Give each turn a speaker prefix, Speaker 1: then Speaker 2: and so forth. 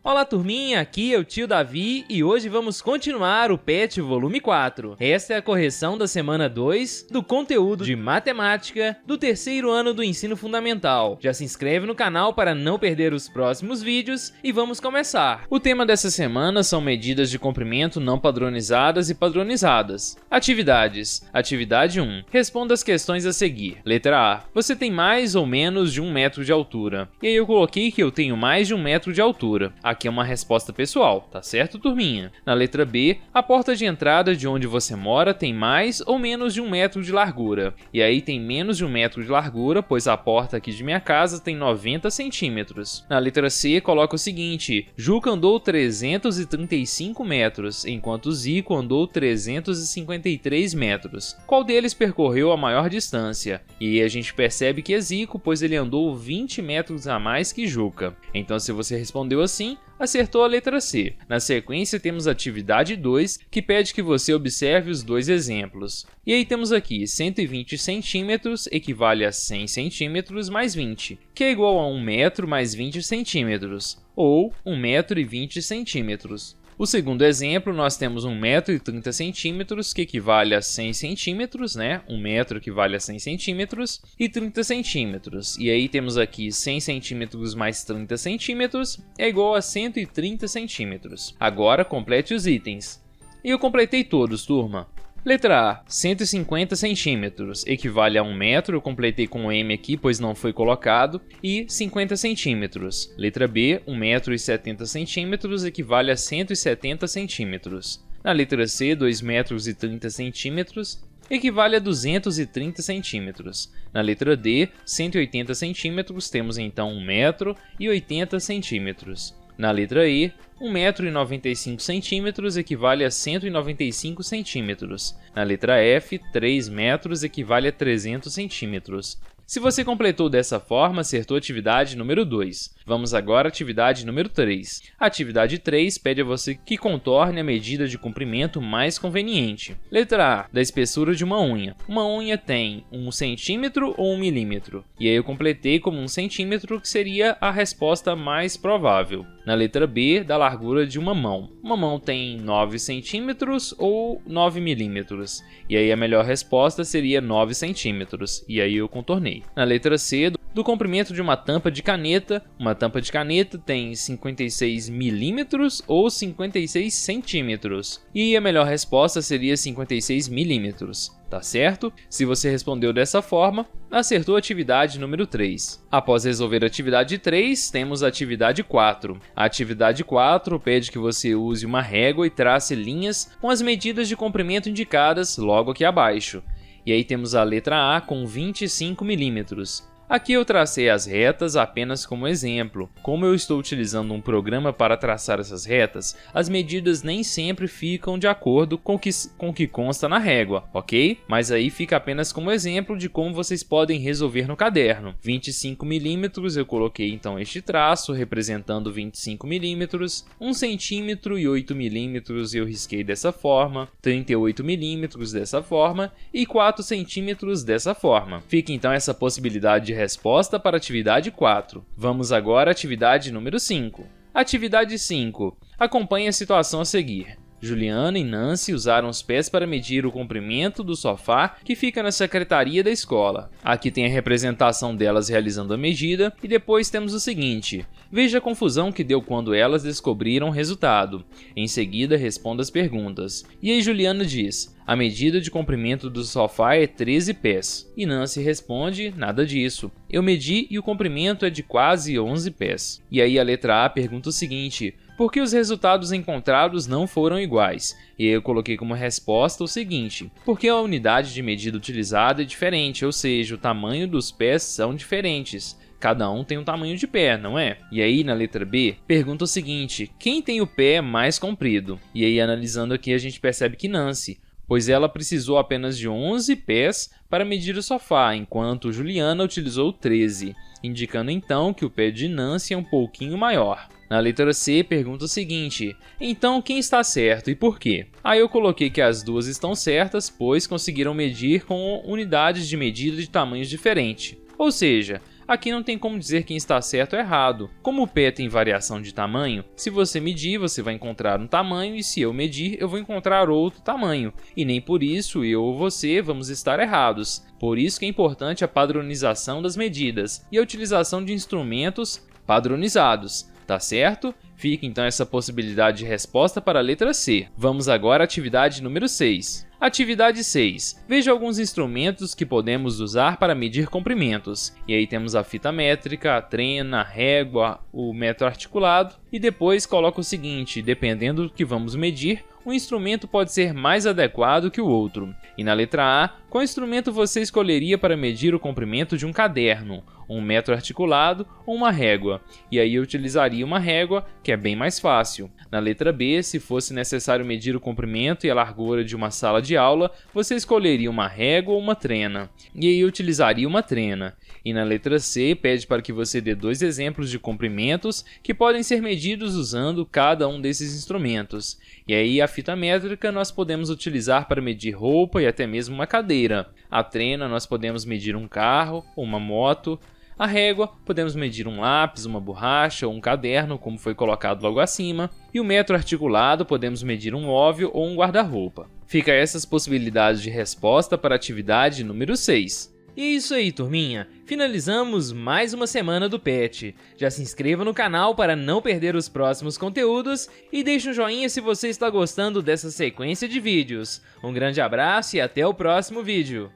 Speaker 1: Olá turminha, aqui é o tio Davi e hoje vamos continuar o PET volume 4. Esta é a correção da semana 2 do conteúdo de matemática do terceiro ano do ensino fundamental. Já se inscreve no canal para não perder os próximos vídeos e vamos começar. O tema dessa semana são medidas de comprimento não padronizadas e padronizadas. Atividades. Atividade 1. Responda as questões a seguir. Letra A. Você tem mais ou menos de 1 metro de altura? E aí eu coloquei que eu tenho mais de 1 metro de altura. Aqui é uma resposta pessoal, tá certo, turminha? Na letra B, a porta de entrada de onde você mora tem mais ou menos de 1 metro de largura. E aí tem menos de 1 metro de largura, pois a porta aqui de minha casa tem 90 centímetros. Na letra C, coloca o seguinte: Juca andou 335 metros, enquanto Zico andou 353 metros. Qual deles percorreu a maior distância? E a gente percebe que é Zico, pois ele andou 20 metros a mais que Juca. Então, se você respondeu assim, acertou a letra C. Na sequência temos a atividade 2, que pede que você observe os dois exemplos. E aí temos aqui 120 centímetros equivale a 100 centímetros mais 20, que é igual a 1 metro mais 20 centímetros, ou 1 metro e 20 centímetros. O segundo exemplo, nós temos 1 metro e 30 centímetros, que equivale a 100 centímetros, né? 1 metro equivale a 100 centímetros, e 30 centímetros. E aí temos aqui 100 centímetros mais 30 centímetros é igual a 130 centímetros. Agora, complete os itens. E eu completei todos, turma. Letra A, 150 centímetros, equivale a 1 metro, eu completei com o M aqui, pois não foi colocado, e 50 centímetros. Letra B, 1 metro e 70 centímetros, equivale a 170 centímetros. Na letra C, 2 metros e 30 centímetros, equivale a 230 centímetros. Na letra D, 180 centímetros, temos então 1 metro e 80 centímetros. Na letra E, 1 metro e 95 centímetros equivale a 195 centímetros. Na letra F, 3 metros equivale a 300 centímetros. Se você completou dessa forma, acertou a atividade número 2. Vamos agora à atividade número 3. A atividade 3 pede a você que contorne a medida de comprimento mais conveniente. Letra A, da espessura de uma unha. Uma unha tem 1 centímetro ou 1 milímetro? E aí eu completei como 1 centímetro, que seria a resposta mais provável. Na letra B, da largura de uma mão. Uma mão tem 9 centímetros ou 9 milímetros? E aí a melhor resposta seria 9 centímetros. E aí eu contornei. Na letra C, do comprimento de uma tampa de caneta. Uma tampa de caneta tem 56 milímetros ou 56 centímetros. E a melhor resposta seria 56 milímetros. Tá certo? Se você respondeu dessa forma, acertou a atividade número 3. Após resolver a atividade 3, temos a atividade 4. A atividade 4 pede que você use uma régua e trace linhas com as medidas de comprimento indicadas logo aqui abaixo. E aí temos a letra A com 25 milímetros. Aqui eu tracei as retas apenas como exemplo. Como eu estou utilizando um programa para traçar essas retas, as medidas nem sempre ficam de acordo com o que consta na régua, ok? Mas aí fica apenas como exemplo de como vocês podem resolver no caderno. 25 milímetros, eu coloquei então este traço representando 25 milímetros. 1 centímetro e 8 milímetros eu risquei dessa forma. 38 milímetros dessa forma e 4 centímetros dessa forma. Fica então essa possibilidade de resposta para a atividade 4. Vamos agora à atividade número 5. Atividade 5. Acompanhe a situação a seguir. Juliana e Nancy usaram os pés para medir o comprimento do sofá que fica na secretaria da escola. Aqui tem a representação delas realizando a medida e depois temos o seguinte: veja a confusão que deu quando elas descobriram o resultado. Em seguida, responda as perguntas. E aí Juliana diz: a medida de comprimento do sofá é 13 pés. E Nancy responde: nada disso. Eu medi e o comprimento é de quase 11 pés. E aí a letra A pergunta o seguinte: por que os resultados encontrados não foram iguais? E eu coloquei como resposta o seguinte: porque a unidade de medida utilizada é diferente, ou seja, o tamanho dos pés são diferentes. Cada um tem um tamanho de pé, não é? E aí, na letra B, pergunta o seguinte: quem tem o pé mais comprido? E aí, analisando aqui, a gente percebe que Nancy, pois ela precisou apenas de 11 pés para medir o sofá, enquanto Juliana utilizou 13, indicando então que o pé de Nancy é um pouquinho maior. Na letra C, pergunta o seguinte: então quem está certo e por quê? Aí eu coloquei que as duas estão certas, pois conseguiram medir com unidades de medida de tamanhos diferentes. Ou seja, Aqui não tem como dizer quem está certo ou errado. Como o pé tem variação de tamanho, se você medir, você vai encontrar um tamanho, e se eu medir, eu vou encontrar outro tamanho. E nem por isso eu ou você vamos estar errados. Por isso que é importante a padronização das medidas e a utilização de instrumentos padronizados, tá certo? Fica então essa possibilidade de resposta para a letra C. Vamos agora à atividade número 6. Atividade 6. Veja alguns instrumentos que podemos usar para medir comprimentos. E aí temos a fita métrica, a trena, a régua, o metro articulado. E depois coloca o seguinte: dependendo do que vamos medir, um instrumento pode ser mais adequado que o outro. E na letra A, qual instrumento você escolheria para medir o comprimento de um caderno? Um metro articulado ou uma régua? E aí eu utilizaria uma régua, que é bem mais fácil. Na letra B, se fosse necessário medir o comprimento e a largura de uma sala de aula, você escolheria uma régua ou uma trena. E aí eu utilizaria uma trena. E na letra C, pede para que você dê 2 exemplos de comprimentos que podem ser medidos usando cada um desses instrumentos. E aí a fita métrica nós podemos utilizar para medir roupa e até mesmo uma cadeira. A trena nós podemos medir um carro ou uma moto. A régua podemos medir um lápis, uma borracha ou um caderno, como foi colocado logo acima. E o metro articulado podemos medir um móvel ou um guarda-roupa. Fica essas possibilidades de resposta para a atividade número 6. E é isso aí, turminha! Finalizamos mais uma semana do PET. Já se inscreva no canal para não perder os próximos conteúdos e deixe um joinha se você está gostando dessa sequência de vídeos. Um grande abraço e até o próximo vídeo!